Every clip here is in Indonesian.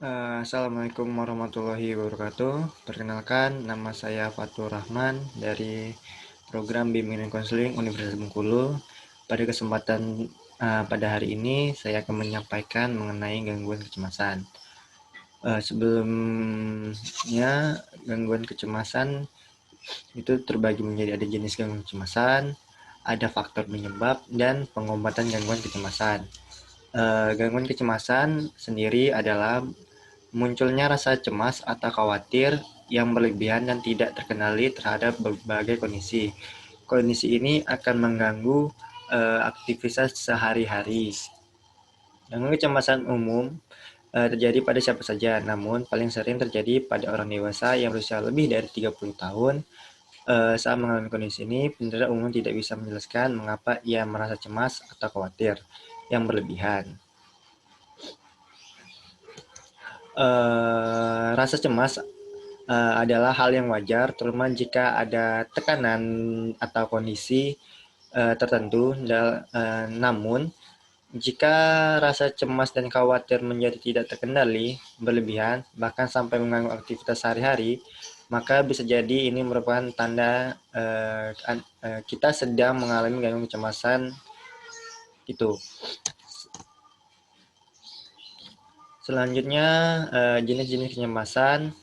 Assalamualaikum warahmatullahi wabarakatuh. Perkenalkan, nama saya Fatur Rahman dari program Bimbingan Konseling Universitas Bengkulu. Pada kesempatan pada hari ini, saya akan menyampaikan mengenai gangguan kecemasan. Sebelumnya, gangguan kecemasan itu terbagi menjadi ada jenis gangguan kecemasan, ada faktor penyebab, dan pengobatan gangguan kecemasan. Gangguan kecemasan sendiri adalah munculnya rasa cemas atau khawatir yang berlebihan dan tidak terkendali terhadap berbagai kondisi. Kondisi ini akan mengganggu aktivitas sehari-hari. Gangguan kecemasan umum terjadi pada siapa saja, namun paling sering terjadi pada orang dewasa yang berusia lebih dari 30 tahun. Saat mengalami kondisi ini, penderita umum tidak bisa menjelaskan mengapa ia merasa cemas atau khawatir yang berlebihan. Rasa cemas adalah hal yang wajar, terutama jika ada tekanan atau kondisi tertentu. Namun, jika rasa cemas dan khawatir menjadi tidak terkendali, berlebihan, bahkan sampai mengganggu aktivitas sehari-hari, maka bisa jadi ini merupakan tanda kita sedang mengalami gangguan kecemasan itu. Selanjutnya, jenis-jenis kecemasan.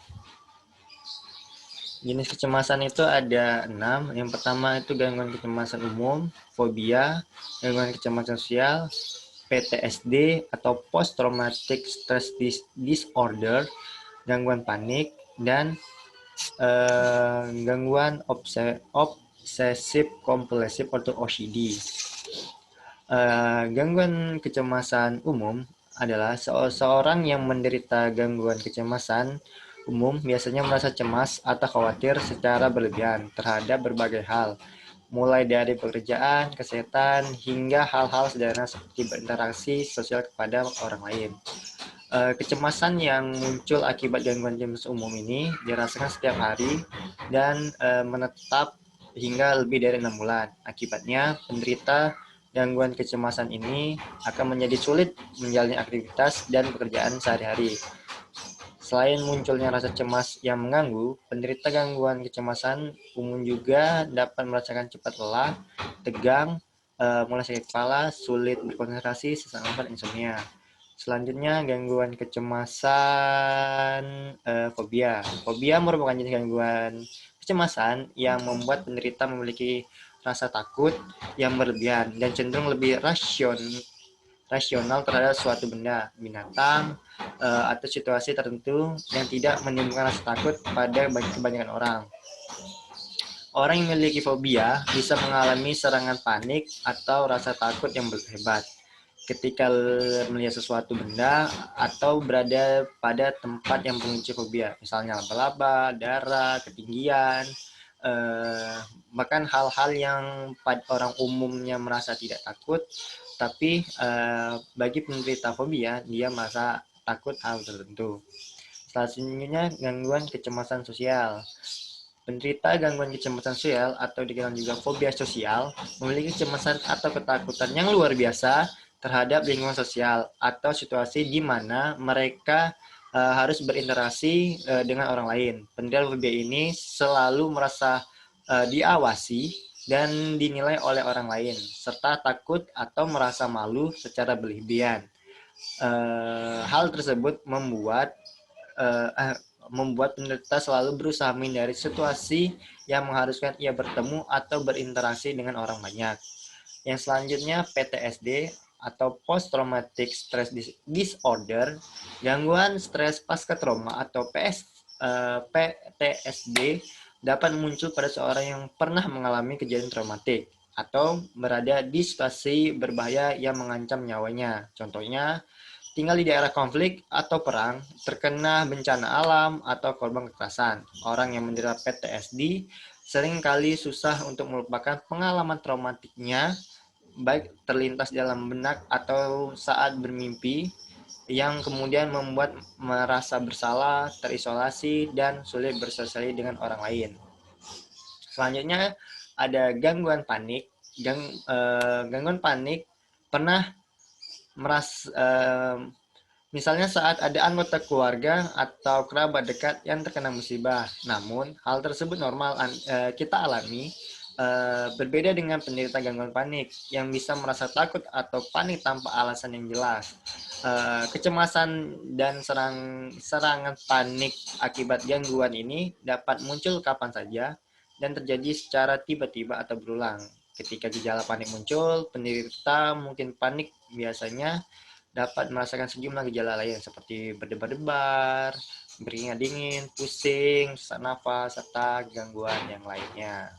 Jenis kecemasan itu ada 6. Yang pertama itu gangguan kecemasan umum, fobia, gangguan kecemasan sosial, PTSD atau Post Traumatic Stress Disorder, gangguan panik, dan gangguan obsesif kompulsif atau OCD. Gangguan kecemasan umum adalah seorang yang menderita gangguan kecemasan umum biasanya merasa cemas atau khawatir secara berlebihan terhadap berbagai hal, mulai dari pekerjaan, kesehatan, hingga hal-hal sederhana seperti berinteraksi sosial kepada orang lain. Kecemasan yang muncul akibat gangguan kecemasan umum ini dirasakan setiap hari dan menetap hingga lebih dari 6 bulan. Akibatnya, penderita gangguan kecemasan ini akan menjadi sulit menjalani aktivitas dan pekerjaan sehari-hari. Selain munculnya rasa cemas yang mengganggu, penderita gangguan kecemasan umum juga dapat merasakan cepat lelah, tegang, mulai sakit kepala, sulit berkonsentrasi, sesak nafas, dan insomnia. Selanjutnya, gangguan kecemasan fobia. Fobia merupakan jenis gangguan kecemasan yang membuat penderita memiliki rasa takut yang berlebihan dan cenderung lebih rasional terhadap suatu benda, binatang, atau situasi tertentu yang tidak menimbulkan rasa takut pada kebanyakan orang. Orang yang memiliki fobia bisa mengalami serangan panik atau rasa takut yang hebat ketika melihat sesuatu benda atau berada pada tempat yang memicu fobia, misalnya laba-laba, darah, ketinggian, bahkan hal-hal yang pada orang umumnya merasa tidak takut, tapi bagi penderita fobia dia merasa takut hal tertentu. Selanjutnya, gangguan kecemasan sosial. Penderita gangguan kecemasan sosial atau dikenal juga fobia sosial memiliki kecemasan atau ketakutan yang luar biasa terhadap lingkungan sosial atau situasi di mana mereka harus berinteraksi dengan orang lain. Penderita fobia ini selalu merasa diawasi dan dinilai oleh orang lain, serta takut atau merasa malu secara berlebihan. Hal tersebut membuat penderita selalu berusaha menghindari situasi yang mengharuskan ia bertemu atau berinteraksi dengan orang banyak. Yang selanjutnya PTSD atau Post Traumatic Stress Disorder, gangguan stres pasca trauma atau PTSD dapat muncul pada seorang yang pernah mengalami kejadian traumatik atau berada di situasi berbahaya yang mengancam nyawanya. Contohnya, tinggal di daerah konflik atau perang, terkena bencana alam, atau korban kekerasan. Orang yang menderita PTSD seringkali susah untuk melupakan pengalaman traumatiknya, baik terlintas dalam benak atau saat bermimpi, yang kemudian membuat merasa bersalah, terisolasi, dan sulit bersosialisasi dengan orang lain. Selanjutnya ada gangguan panik. Gangguan panik pernah merasa Misalnya saat ada anggota keluarga atau kerabat dekat yang terkena musibah. Namun, hal tersebut normal kita alami, berbeda dengan penderita gangguan panik yang bisa merasa takut atau panik tanpa alasan yang jelas. Kecemasan dan serangan panik akibat gangguan ini dapat muncul kapan saja dan terjadi secara tiba-tiba atau berulang. Ketika gejala panik muncul, penderita mungkin panik biasanya dapat merasakan sejumlah gejala lain seperti berdebar-debar, berkeringat dingin, pusing, sesak nafas, serta gangguan yang lainnya.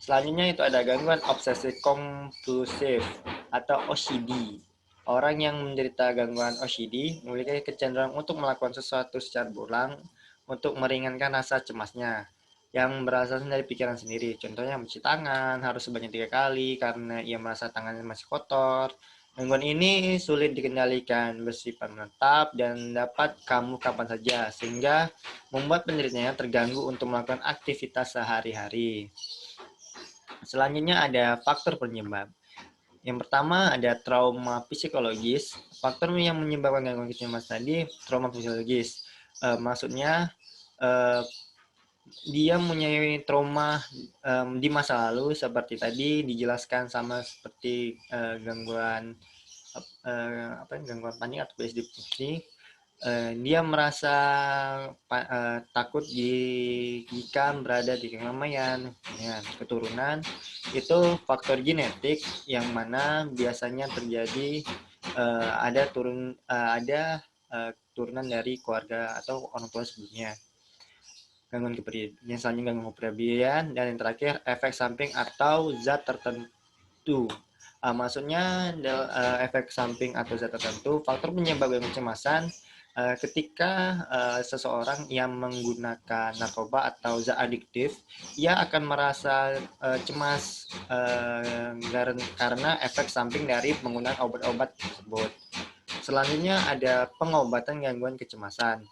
Selanjutnya itu ada gangguan obsesif kompulsif atau OCD. Orang yang menderita gangguan OCD memiliki kecenderungan untuk melakukan sesuatu secara berulang untuk meringankan rasa cemasnya yang berasal dari pikiran sendiri. Contohnya mencuci tangan harus sebanyak 3 kali karena ia merasa tangannya masih kotor. Gangguan ini sulit dikendalikan, bersifat menetap dan dapat kambuh kapan saja, sehingga membuat penderitanya terganggu untuk melakukan aktivitas sehari-hari. Selanjutnya ada faktor penyebab. Yang pertama ada trauma psikologis. Faktor yang menyebabkan gangguan kecemasan tadi trauma psikologis. Maksudnya dia mempunyai trauma di masa lalu seperti tadi dijelaskan sama seperti gangguan panik atau PTSD. Dia merasa takut jika berada di keramaian, ya, keturunan itu faktor genetik yang mana biasanya terjadi ada turunan dari keluarga atau orang tua sebelumnya. Gangguan kepribadian, yang selanjutnya gangguan kepribadian, dan yang terakhir efek samping atau zat tertentu. Maksudnya efek samping atau zat tertentu, faktor penyebab kecemasan ketika seseorang yang menggunakan narkoba atau zat adiktif, ia akan merasa cemas karena efek samping dari penggunaan obat-obat tersebut. Selanjutnya ada pengobatan gangguan kecemasan.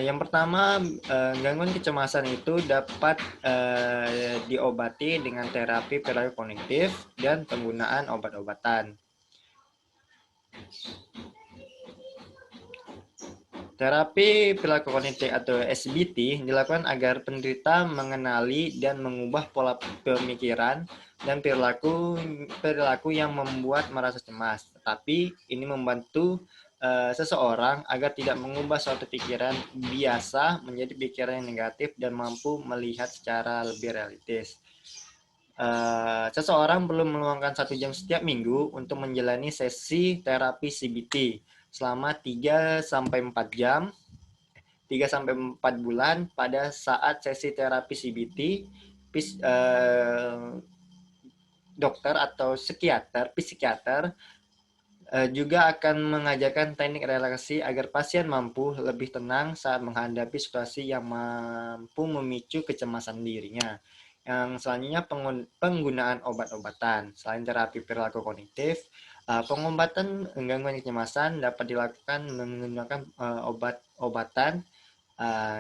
Yang pertama, gangguan kecemasan itu dapat diobati dengan terapi perilaku kognitif dan penggunaan obat-obatan. Terapi perilaku kognitif atau SBT dilakukan agar penderita mengenali dan mengubah pola pemikiran dan perilaku yang membuat merasa cemas. Tetapi ini membantu seseorang agar tidak mengubah suatu pikiran biasa menjadi pikiran yang negatif dan mampu melihat secara lebih realistis. Seseorang perlu meluangkan 1 jam setiap minggu untuk menjalani sesi terapi CBT selama 3-4 jam, 3-4 bulan. Pada saat sesi terapi CBT, dokter atau psikiater juga akan mengajarkan teknik relaksasi agar pasien mampu lebih tenang saat menghadapi situasi yang mampu memicu kecemasan dirinya. Yang selanjutnya penggunaan obat-obatan. Selain terapi perilaku kognitif, pengobatan gangguan kecemasan dapat dilakukan menggunakan obat-obatan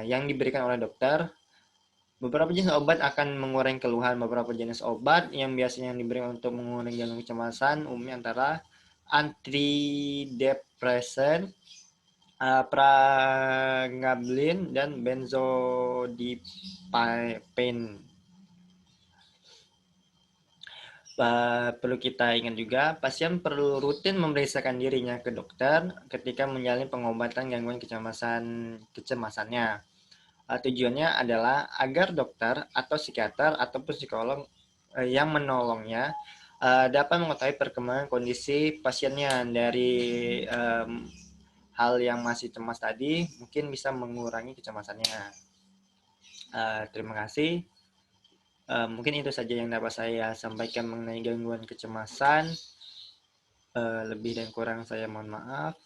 yang diberikan oleh dokter. Beberapa jenis obat akan mengurangi keluhan. Beberapa jenis obat yang biasanya diberikan untuk mengurangi gangguan kecemasan umumnya antara antidepresan, pragablin, dan benzodiazepin. Perlu kita ingat juga, pasien perlu rutin memeriksakan dirinya ke dokter ketika menjalani pengobatan gangguan kecemasannya. Tujuannya adalah agar dokter atau psikiater ataupun psikolog yang menolongnya dapat mengetahui perkembangan kondisi pasiennya dari hal yang masih cemas tadi, mungkin bisa mengurangi kecemasannya. Terima kasih. Mungkin itu saja yang dapat saya sampaikan mengenai gangguan kecemasan. Lebih dan kurang saya mohon maaf.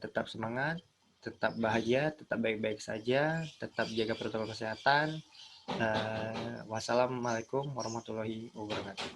Tetap semangat, tetap bahagia, tetap baik-baik saja, tetap jaga protokol kesehatan. Wassalamualaikum warahmatullahi wabarakatuh.